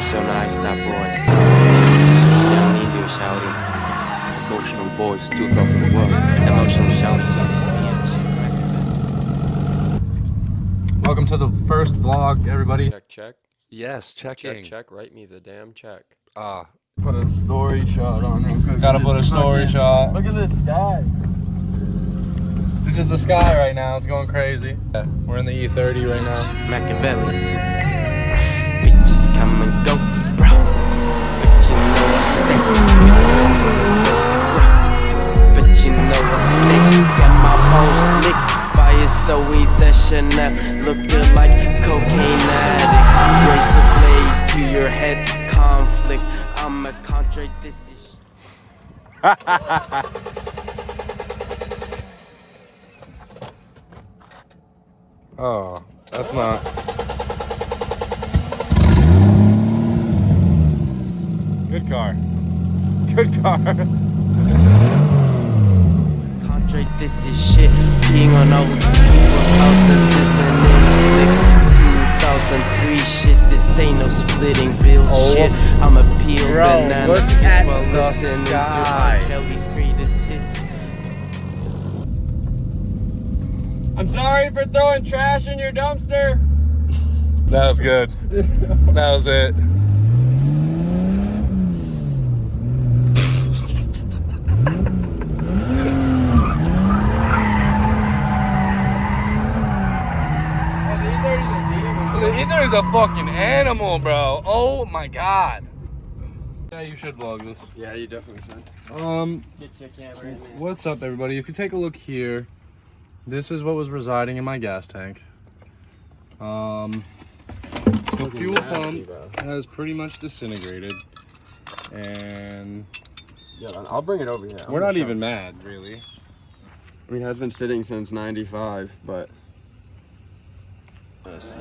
so nice, that boys. Young India shouting. Emotional Boys 2001. Emotional shouting, see this bitch. Welcome to the first vlog, everybody. Check, check. Yes, checking. Check, check. Write me the damn check. Put a story shot on real quick. Gotta put a story shot. Look at this sky. This is the sky right now. It's going crazy. Yeah, we're in the E30 right now. Machiavelli. Bitches come and go, bro. But you know I stay. Got my bones licked by a Zoe the Chanel. Looking like cocaine addict. Razor blade to your head. Conflict. I'm a contradiction. Oh, that's not. Good car. Good car. Contradicted this shit. Peeing on old people's houses is an inflict. 2003 shit. This ain't no splitting bill shit. I'm a peel banana. Look Skis at while the listening to sky. R. Kelly's greatest hits. I'm sorry for throwing trash in your dumpster. That was good. That was it. The E30 is a fucking animal, bro. Oh my god. Yeah, you should vlog this. Yeah, you definitely should. Get your camera in there. What's up, everybody? If you take a look here, this is what was residing in my gas tank. The fuel pump has pretty much disintegrated, and Yeah, man, I'll bring it over here. we're not even mad, really. I mean, it has been sitting since '95, but. Let's see.